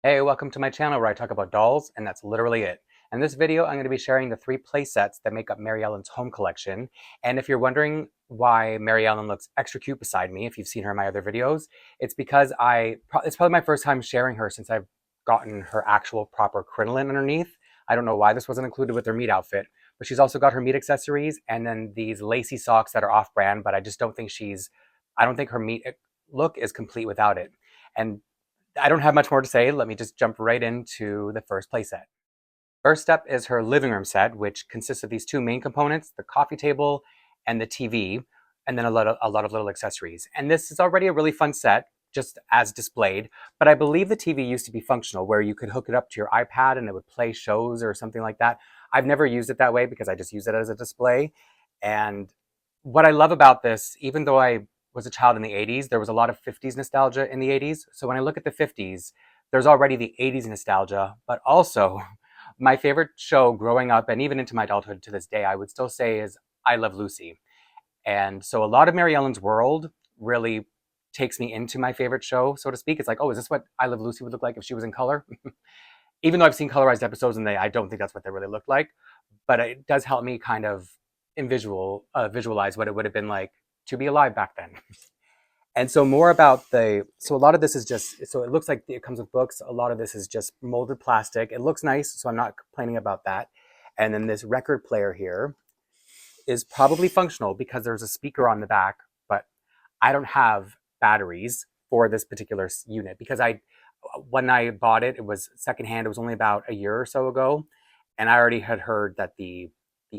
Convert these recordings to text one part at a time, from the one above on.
Hey, welcome to my channel where I talk about dolls, and that's literally it. In this video, I'm going to be sharing the 3 play sets that make up Maryellen's home collection. And if you're wondering why Maryellen looks extra cute beside me, if you've seen her in my other videos, it's because it's probably my first time sharing her since I've gotten her actual proper crinoline underneath. I don't know why this wasn't included with her meat outfit, but she's also got her meat accessories and then these lacy socks that are off-brand, but I just don't think I don't think her meat look is complete without it. And I don't have much more to say. Let me just jump right into the first playset. First up is her living room set, which consists of these 2 main components, the coffee table and the TV, and then a lot of little accessories. And this is already a really fun set, just as displayed, but I believe the TV used to be functional, where you could hook it up to your iPad and it would play shows or something like that. I've never used it that way because I just use it as a display. And what I love about this, even though I was a child in the 80s, there was a lot of 50s nostalgia in the 80s. So when I look at the 50s, there's already the 80s nostalgia, but also my favorite show growing up and even into my adulthood to this day, I would still say is I Love Lucy. And so a lot of Maryellen's world really takes me into my favorite show, so to speak. It's like, oh, is this what I Love Lucy would look like if she was in color? Even though I've seen colorized episodes and I don't think that's what they really look like, but it does help me kind of visualize what it would have been like to be alive back then. And so more about so a lot of this is just, so it looks like it comes with books. A lot of this is just molded plastic. It looks nice, so I'm not complaining about that. And then this record player here is probably functional because there's a speaker on the back, but I don't have batteries for this particular unit because when I bought it, it was secondhand. It was only about a year or so ago. And I already had heard that the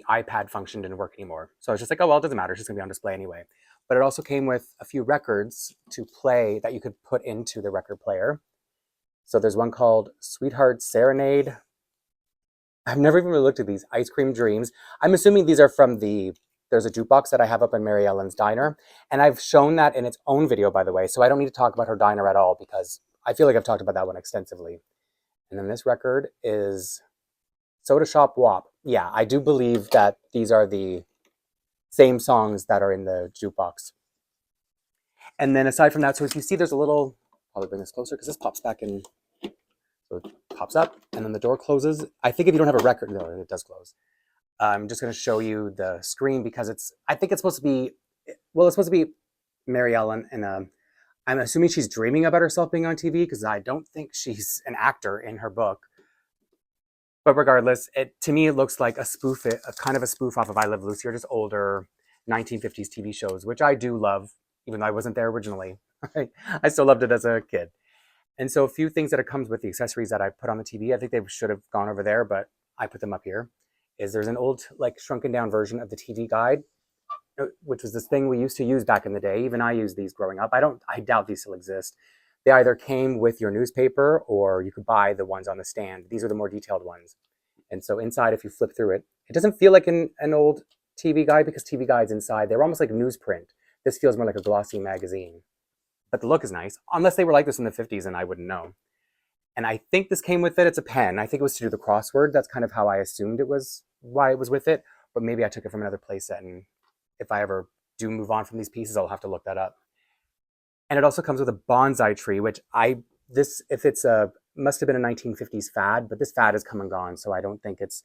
iPad function didn't work anymore. So I was just like, oh, well, it doesn't matter. It's just gonna be on display anyway. But it also came with a few records to play that you could put into the record player. So there's one called Sweetheart Serenade. I've never even really looked at these. Ice Cream Dreams. I'm assuming these are from there's a jukebox that I have up in Maryellen's diner. And I've shown that in its own video, by the way. So I don't need to talk about her diner at all because I feel like I've talked about that one extensively. And then this record is Soda Shop WAP. Yeah, I do believe that these are the same songs that are in the jukebox. And then aside from that, so if you see there's a little, probably bring this closer because this pops back in. So it pops up and then the door closes. I think if you don't have a record, no, it does close. I'm just going to show you the screen because I think it's supposed to be, well, it's supposed to be Maryellen. And I'm assuming she's dreaming about herself being on TV because I don't think she's an actor in her book. But regardless, to me, it looks like a kind of a spoof off of I Love Lucy or just older 1950s TV shows, which I do love, even though I wasn't there originally. I still loved it as a kid. And so a few things that it comes with the accessories that I put on the TV, I think they should have gone over there, but I put them up here, is there's an old, like, shrunken down version of the TV guide, which was this thing we used to use back in the day. Even I used these growing up. I doubt these still exist. They either came with your newspaper or you could buy the ones on the stand. These are the more detailed ones. And so inside, if you flip through it, it doesn't feel like an old TV guide because TV guides inside, they're almost like newsprint. This feels more like a glossy magazine. But the look is nice, unless they were like this in the 50s and I wouldn't know. And I think this came with it. It's a pen. I think it was to do the crossword. That's kind of how I assumed it was, why it was with it. But maybe I took it from another playset. And if I ever do move on from these pieces, I'll have to look that up. And it also comes with a bonsai tree, which if it's must have been a 1950s fad, but this fad has come and gone. So I don't think it's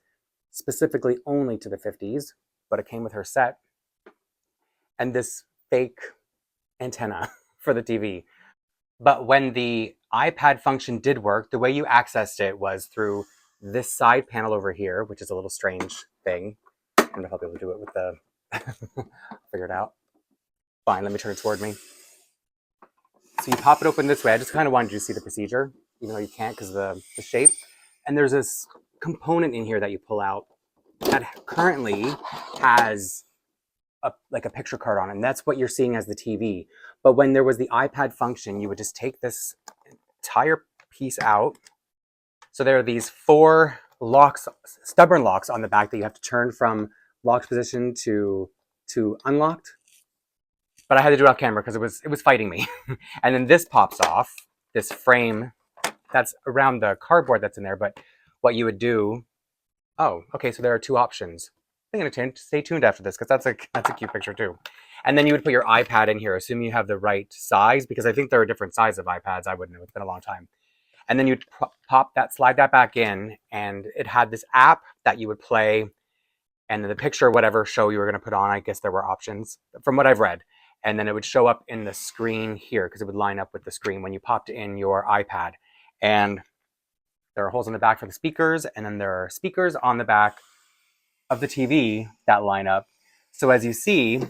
specifically only to the 50s, but it came with her set. And this fake antenna for the TV. But when the iPad function did work, the way you accessed it was through this side panel over here, which is a little strange thing. I don't know if I'll be able to do it with the figure it out. Fine, let me turn it toward me. So you pop it open this way. I just kind of wanted you to see the procedure, even though you can't because of the shape. And there's this component in here that you pull out that currently has like a picture card on it. And that's what you're seeing as the TV. But when there was the iPad function, you would just take this entire piece out. So there are these 4 locks, stubborn locks on the back that you have to turn from locked position to unlocked. But I had to do it off camera because it was fighting me. And then this pops off, this frame that's around the cardboard that's in there. But what you would do, oh, okay, so there are 2 options. I'm going to stay tuned after this because that's a cute picture too. And then you would put your iPad in here, assuming you have the right size, because I think there are different sizes of iPads. I wouldn't know. It's been a long time. And then you'd slide that back in, and it had this app that you would play, and then the picture, whatever show you were going to put on, I guess there were options from what I've read. And then it would show up in the screen here because it would line up with the screen when you popped in your iPad. And there are holes in the back for the speakers, and then there are speakers on the back of the TV that line up. So as you see,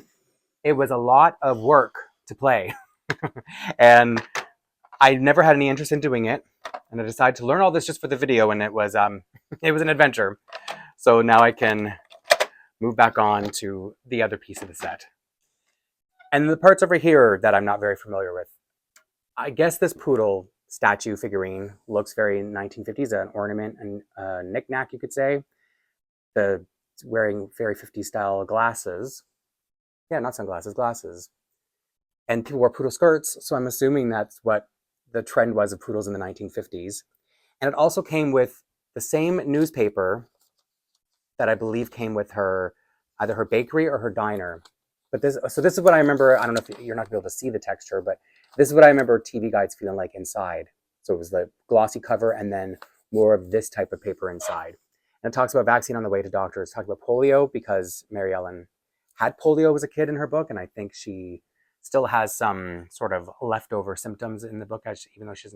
it was a lot of work to play. And I never had any interest in doing it. And I decided to learn all this just for the video, and it was an adventure. So now I can move back on to the other piece of the set. And the parts over here that I'm not very familiar with. I guess this poodle statue figurine looks very 1950s, an ornament and a knickknack, you could say. Wearing very 50s style glasses. Yeah, not sunglasses, glasses. And people wore poodle skirts, so I'm assuming that's what the trend was of poodles in the 1950s. And it also came with the same newspaper that I believe came with her, either her bakery or her diner. But this is what I remember. I don't know if you're not going to be able to see the texture, but this is what I remember TV guides feeling like inside. So it was the glossy cover and then more of this type of paper inside. And it talks about vaccine on the way to doctors. Talks about polio because Maryellen had polio as a kid in her book, and I think she still has some sort of leftover symptoms in the book, even though she's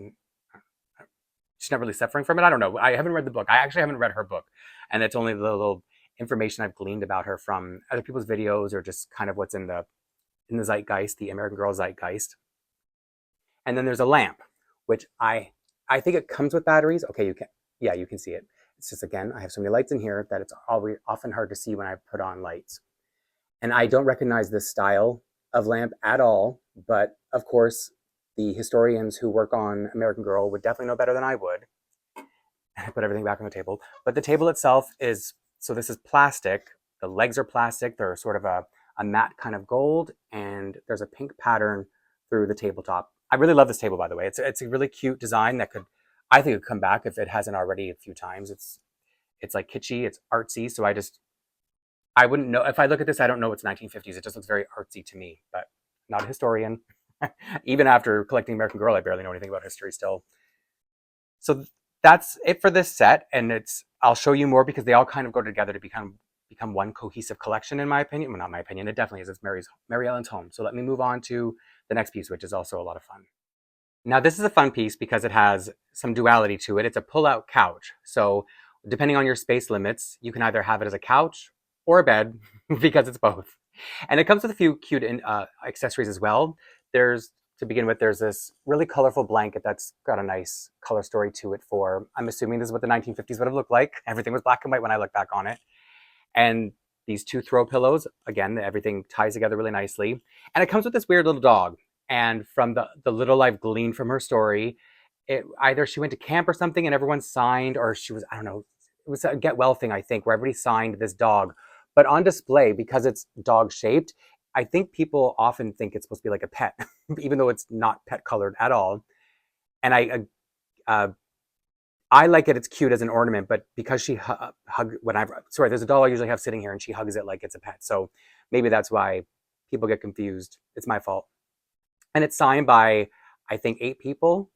not really suffering from it. I don't know. I haven't read the book. I actually haven't read her book, and it's only the little information I've gleaned about her from other people's videos or just kind of what's in the zeitgeist, the American Girl zeitgeist. And then there's a lamp, which I think it comes with batteries. Okay, you can see it. It's just, again, I have so many lights in here that it's often hard to see when I put on lights. And I don't recognize this style of lamp at all, but of course, the historians who work on American Girl would definitely know better than I would. I put everything back on the table. But the table itself is, so this is plastic. The legs are plastic. They're sort of a matte kind of gold, and there's a pink pattern through the tabletop. I really love this table, by the way. It's a really cute design that I think it could come back if it hasn't already a few times. It's like kitschy, it's artsy, so I wouldn't know. If I look at this, I don't know it's 1950s. It just looks very artsy to me, but not a historian. Even after collecting American Girl, I barely know anything about history still. So that's it for this set, and I'll show you more because they all kind of go together to become one cohesive collection, in my opinion. Well, not my opinion, it definitely is. It's Maryellen's home. So let me move on to the next piece, which is also a lot of fun. Now, this is a fun piece because it has some duality to it. It's a pull-out couch. So depending on your space limits, you can either have it as a couch or a bed because it's both. And it comes with a few cute accessories as well. To begin with, there's this really colorful blanket that's got a nice color story to it I'm assuming this is what the 1950s would have looked like. Everything was black and white when I look back on it. And these two throw pillows, again, everything ties together really nicely. And it comes with this weird little dog. And from the little I've gleaned from her story, either she went to camp or something and everyone signed, or she was, I don't know, it was a get well thing, I think, where everybody signed this dog. But on display, because it's dog shaped, I think people often think it's supposed to be like a pet, even though it's not pet colored at all. And I like it. It's cute as an ornament, but because she there's a doll I usually have sitting here and she hugs it like it's a pet. So maybe that's why people get confused. It's my fault. And it's signed by, I think, 8 people,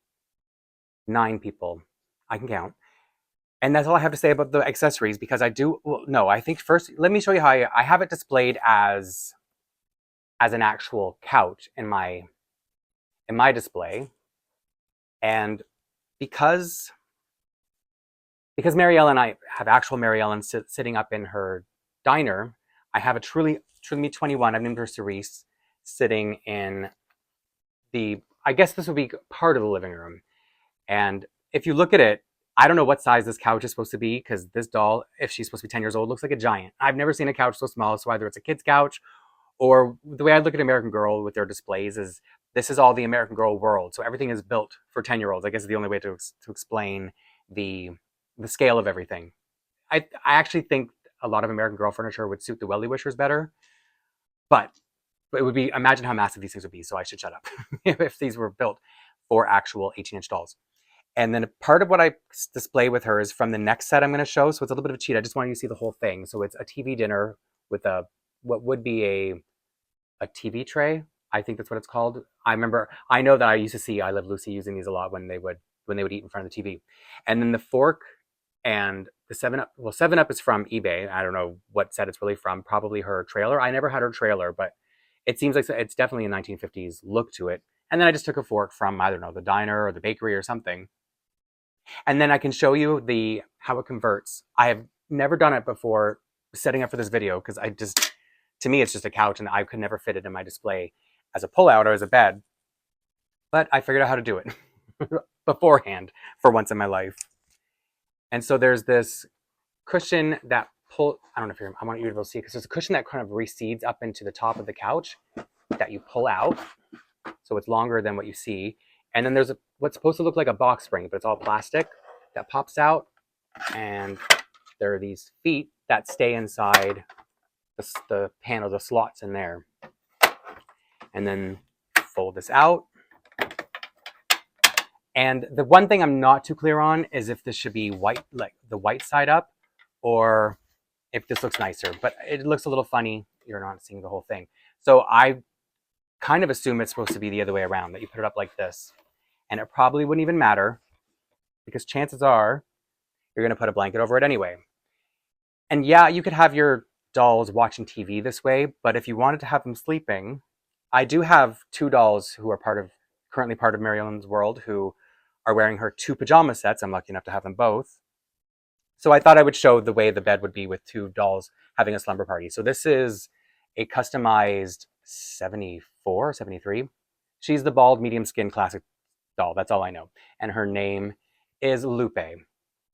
9 people. I can count. And that's all I have to say about the accessories because I think first, let me show you how I have it displayed as an actual couch in my display. And because Maryellen and I have actual Maryellen sitting up in her diner, I have a truly Me 21, I've named her Cerise, sitting in I guess this would be part of the living room. And if you look at it, I don't know what size this couch is supposed to be because this doll, if she's supposed to be 10 years old, looks like a giant. I've never seen a couch so small, so either it's a kid's couch or the way I look at American Girl with their displays is this is all the American Girl world. So everything is built for 10-year-olds. I guess is the only way to explain the scale of everything. I actually think a lot of American Girl furniture would suit the Welly Wishers better, but it would be, imagine how massive these things would be, so I should shut up if these were built for actual 18-inch dolls. And then part of what I display with her is from the next set I'm going to show, so it's a little bit of a cheat. I just want you to see the whole thing. So it's a TV dinner with what would be a TV tray. I think that's what it's called. I know that I used to see I Love Lucy using these a lot when they would when they would eat in front of the TV. And then the fork and the 7-Up, well, 7-Up is from eBay. I don't know what set it's really from, probably her trailer. I never had her trailer, but it seems like it's definitely a 1950s look to it. And then I just took a fork from, I don't know, the diner or the bakery or something. And then I can show you how it converts. I have never done it before setting up for this video because to me, it's just a couch and I could never fit it in my display as a pullout or as a bed. But I figured out how to do it beforehand for once in my life. And so there's this cushion that I don't know if I want you to be able to see, because there's a cushion that kind of recedes up into the top of the couch that you pull out. So it's longer than what you see. And then there's what's supposed to look like a box spring, but it's all plastic that pops out. And there are these feet that stay inside the panel, the slots in there. And then fold this out. And the one thing I'm not too clear on is if this should be white, like the white side up, or if this looks nicer. But it looks a little funny. You're not seeing the whole thing. So I kind of assume it's supposed to be the other way around, that you put it up like this. And it probably wouldn't even matter because chances are you're going to put a blanket over it anyway. And yeah, you could have your dolls watching TV this way, but if you wanted to have them sleeping, I do have 2 dolls who are currently part of Maryellen's world who are wearing her 2 pajama sets. I'm lucky enough to have them both. So I thought I would show the way the bed would be with 2 dolls having a slumber party. So this is a customized 74, 73. She's the bald, medium skin classic doll. That's all I know. And her name is Lupe.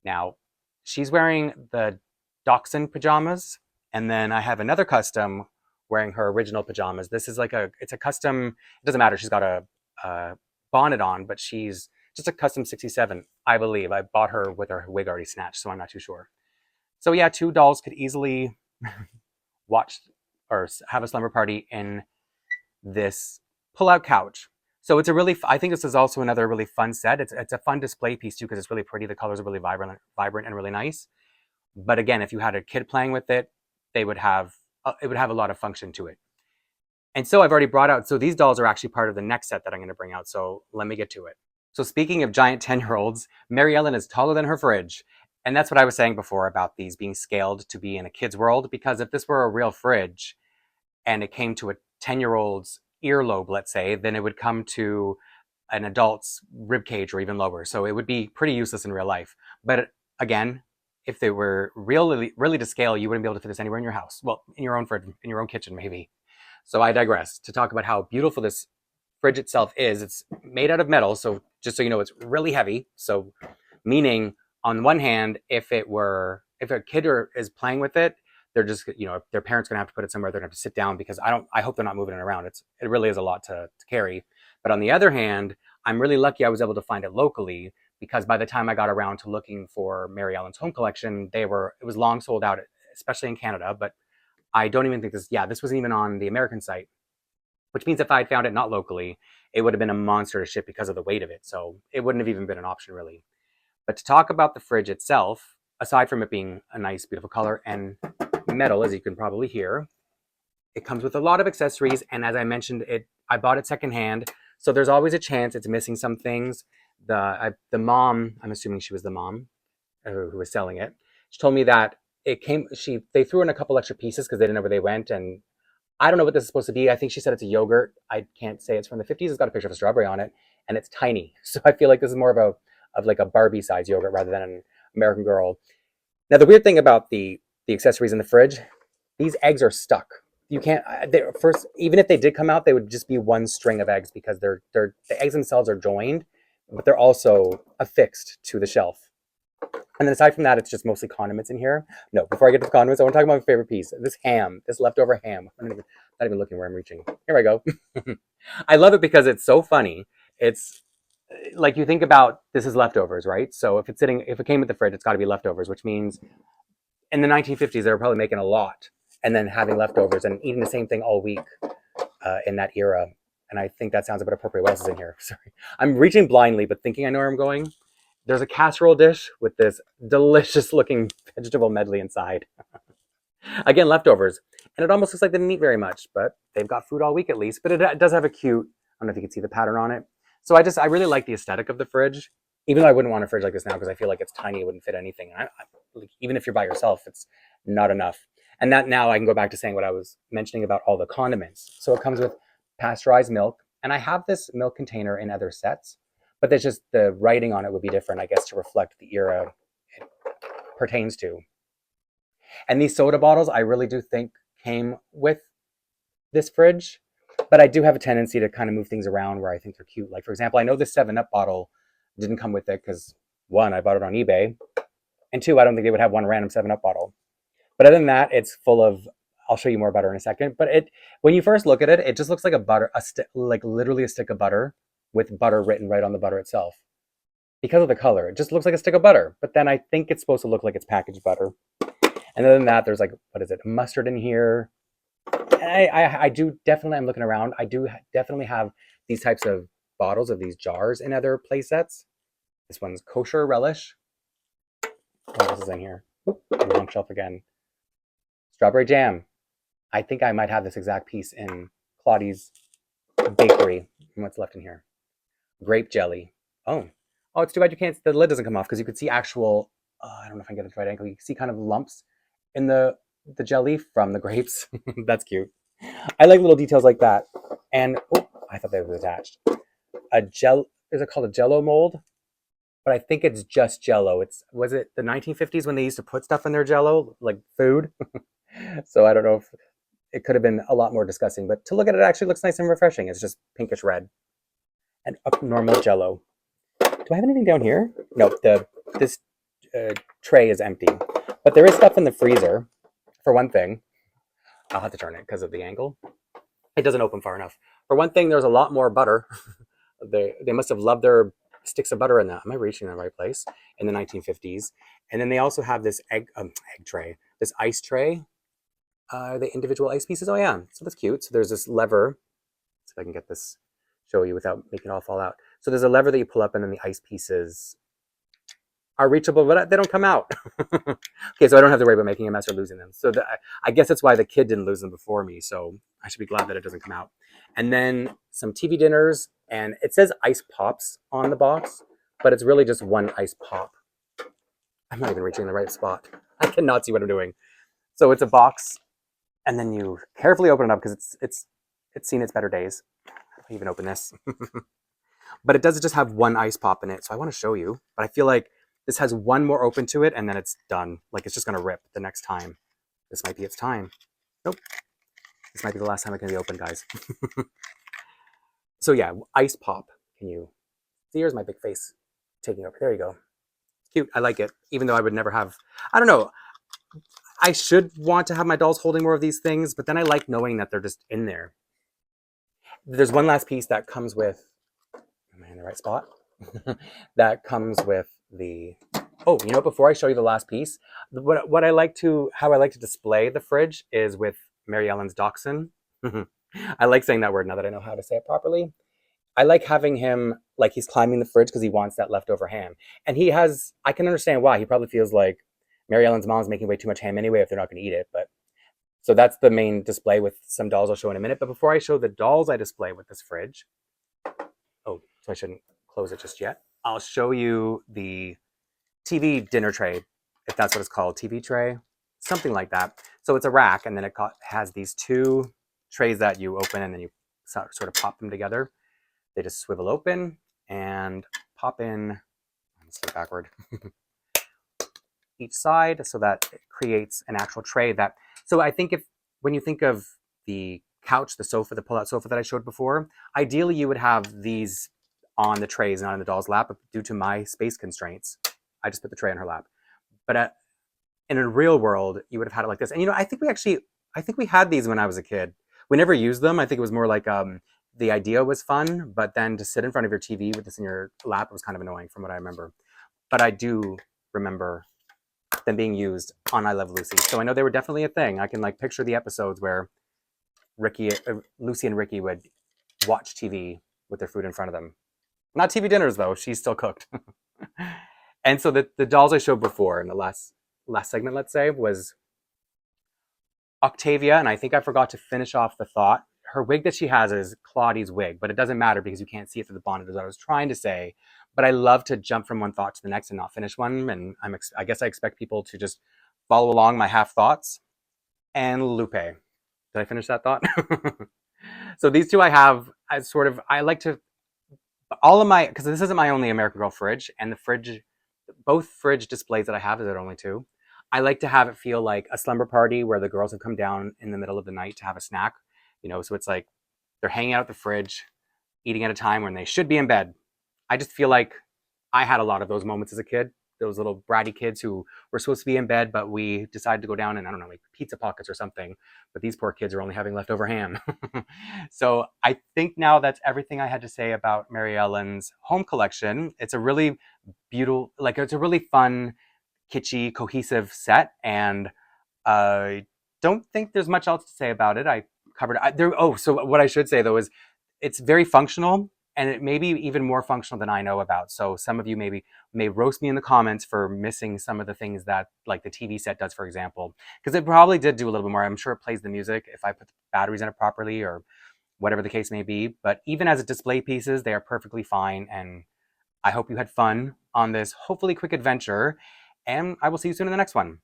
Now, she's wearing the Dachshund pajamas. And then I have another custom wearing her original pajamas. This is like it's a custom, it doesn't matter. She's got a bonnet on, but she's just a custom 67, I believe. I bought her with her wig already snatched, so I'm not too sure. So yeah, 2 dolls could easily watch or have a slumber party in this pull-out couch. So it's I think this is also another really fun set. It's a fun display piece too because it's really pretty. The colors are really vibrant and really nice. But again, if you had a kid playing with it, it would have a lot of function to it. And so I've already brought out, so these dolls are actually part of the next set that I'm going to bring out. So let me get to it. So speaking of giant 10-year-olds, Maryellen is taller than her fridge. And that's what I was saying before about these being scaled to be in a kid's world. Because if this were a real fridge and it came to a 10-year-old's earlobe, let's say, then it would come to an adult's rib cage or even lower. So it would be pretty useless in real life. But again, if they were really to scale, you wouldn't be able to fit this anywhere in your house. Well, in your own fridge, in your own kitchen, maybe. So I digress to talk about how beautiful this fridge itself is. It's made out of metal, so just so you know, it's really heavy. So meaning, on one hand, if a kid is playing with it, they're just, their parents gonna have to put it somewhere. They're gonna have to sit down because I hope they're not moving it around. It really is a lot to carry. But on the other hand, I'm really lucky I was able to find it locally because by the time I got around to looking for Maryellen's home collection, it was long sold out, especially in Canada. But I don't even think this wasn't even on the American site, which means if I had found it not locally, it would have been a monster to ship because of the weight of it. So it wouldn't have even been an option really. But to talk about the fridge itself, aside from it being a nice, beautiful color and metal, as you can probably hear, it comes with a lot of accessories. And as I mentioned, I bought it secondhand. So there's always a chance it's missing some things. The mom, I'm assuming she was the mom who was selling it. She told me that they threw in a couple extra pieces because they didn't know where they went. And I don't know what this is supposed to be. I think she said it's a yogurt. I can't say it's from the 50s. It's got a picture of a strawberry on it and it's tiny. So I feel like this is more of like a Barbie size yogurt rather than an American Girl. Now, the weird thing about the accessories in the fridge, these eggs are stuck. You can't, even if they did come out, they would just be one string of eggs because the eggs themselves are joined, but they're also affixed to the shelf. And then aside from that, it's just mostly condiments in here. No, before I get to the condiments, I want to talk about my favorite piece, this leftover ham. I'm not even looking where I'm reaching. Here I go. I love it because it's so funny. It's like you think about this is leftovers, right? So if it came with the fridge, it's got to be leftovers, which means in the 1950s, they were probably making a lot and then having leftovers and eating the same thing all week in that era. And I think that sounds a bit appropriate. What else is in here? Sorry. I'm reaching blindly, but thinking I know where I'm going. There's a casserole dish with this delicious looking vegetable medley inside. Again, leftovers. And it almost looks like they didn't eat very much, but they've got food all week at least. But it does have a cute, I don't know if you can see the pattern on it. So I really like the aesthetic of the fridge. Even though I wouldn't want a fridge like this now because I feel like it's tiny, it wouldn't fit anything. Like, even if you're by yourself, it's not enough. And that now I can go back to saying what I was mentioning about all the condiments. So it comes with pasteurized milk, and I have this milk container in other sets, but there's just the writing on it would be different, I guess, to reflect the era it pertains to. And these soda bottles, I really do think came with this fridge, but I do have a tendency to kind of move things around where I think they're cute. Like, for example, I know this 7-Up bottle didn't come with it because, one, I bought it on eBay, and two, I don't think they would have one random 7-Up bottle. But other than that, it's full of, I'll show you more butter in a second, but when you first look at it, it just looks like like literally a stick of butter with butter written right on the butter itself. Because of the color, it just looks like a stick of butter, but then I think it's supposed to look like it's packaged butter. And other than that, there's like, what is it, mustard in here. And I do definitely, I'm looking around, I do definitely have these types of bottles of these jars in other play sets. This one's kosher relish. What else is in here? Oop, wrong shelf again. Strawberry jam. I think I might have this exact piece in Claudie's bakery. And what's left in here? Grape jelly. Oh, it's too bad you can't, the lid doesn't come off because you could see actual, I don't know if I can get it the right angle. You can see kind of lumps in the jelly from the grapes. That's cute. I like little details like that. And, oh, I thought that was attached. Is it called a Jello mold? But I think it's just Jello. Was it the 1950s when they used to put stuff in their Jello, like food? So I don't know if it could have been a lot more disgusting, but to look at it, actually looks nice and refreshing. It's just pinkish red and up normal Jello. Do I have anything down here? No, this tray is empty, but there is stuff in the freezer. For one thing, I'll have to turn it because of the angle. It doesn't open far enough. For one thing, there's a lot more butter. They must have loved their sticks of butter in that. Am I reaching the right place? In the 1950s. And then they also have this egg tray, this ice tray. The individual ice pieces. Oh yeah, so that's cute. So there's this lever. Let's see if I can get this, show you without making it all fall out. So there's a lever that you pull up, and then the ice pieces are reachable, but they don't come out. Okay, so I don't have to worry about making a mess or losing them. So I guess that's why the kid didn't lose them before me. So I should be glad that it doesn't come out. And then some TV dinners, and it says ice pops on the box, but it's really just one ice pop. I'm not even reaching the right spot. I cannot see what I'm doing. So it's a box, and then you carefully open it up because it's seen its better days. How do I even open this? But it does just have one ice pop in it, so I want to show you. But I feel like this has one more open to it, and then it's done. Like, it's just going to rip the next time. This might be its time. Nope. This might be the last time it can be opened, guys. So yeah, ice pop. Can you see? Here's my big face taking over. There you go. It's cute. I like it. Even though I would never have, I don't know. I should want to have my dolls holding more of these things, but then I like knowing that they're just in there. There's one last piece that comes with, am I in the right spot? That comes with the, oh, you know, before I show you the last piece, how I like to display the fridge is with Maryellen's dachshund. I like saying that word now that I know how to say it properly. I like having him, like he's climbing the fridge because he wants that leftover ham. And I can understand why. He probably feels like Maryellen's mom's making way too much ham anyway if they're not going to eat it. But so that's the main display with some dolls I'll show in a minute. But before I show the dolls I display with this fridge, oh, so I shouldn't close it just yet. I'll show you the TV dinner tray, if that's what it's called, TV tray, something like that. So it's a rack, and then it has these two trays that you open, and then you sort of pop them together. They just swivel open and pop in, let's flip backward, each side, so that it creates an actual tray that, so I think when you think of the couch, the sofa, the pull-out sofa that I showed before, ideally you would have these on the trays, not in the doll's lap, but due to my space constraints, I just put the tray on her lap. But in a real world, you would have had it like this. And you know, I think we had these when I was a kid. We never used them. I think it was more like the idea was fun, but then to sit in front of your TV with this in your lap was kind of annoying from what I remember. But I do remember them being used on I Love Lucy. So I know they were definitely a thing. I can like picture the episodes where Lucy and Ricky would watch TV with their food in front of them. Not TV dinners though, she's still cooked. And so the dolls I showed before in the last segment, let's say, was Octavia, and I think I forgot to finish off the thought. Her wig that she has is Claudie's wig, but it doesn't matter because you can't see it through the bonnet, as I was trying to say. but I love to jump from one thought to the next and not finish one. And I guess I expect people to just follow along my half thoughts. And Lupe. Did I finish that thought? So these two I have as sort of, I like to, all of my, because this isn't my only American Girl fridge, and the fridge, both fridge displays that I have, there are only two. I like to have it feel like a slumber party where the girls have come down in the middle of the night to have a snack, so it's like they're hanging out at the fridge, eating at a time when they should be in bed. I just feel like I had a lot of those moments as a kid. Those little bratty kids who were supposed to be in bed, but we decided to go down and, I don't know, like pizza pockets or something. But these poor kids are only having leftover ham. So I think now that's everything I had to say about Maryellen's home collection. It's a really beautiful, like it's a really fun, kitschy, cohesive set, and I don't think there's much else to say about it. I covered there. Oh, so what I should say though is it's very functional, and it may be even more functional than I know about. So some of you maybe may roast me in the comments for missing some of the things that like the TV set does, for example, because it probably did do a little bit more. I'm sure it plays the music if I put the batteries in it properly or whatever the case may be. But even as a display pieces, they are perfectly fine. And I hope you had fun on this hopefully quick adventure. And I will see you soon in the next one.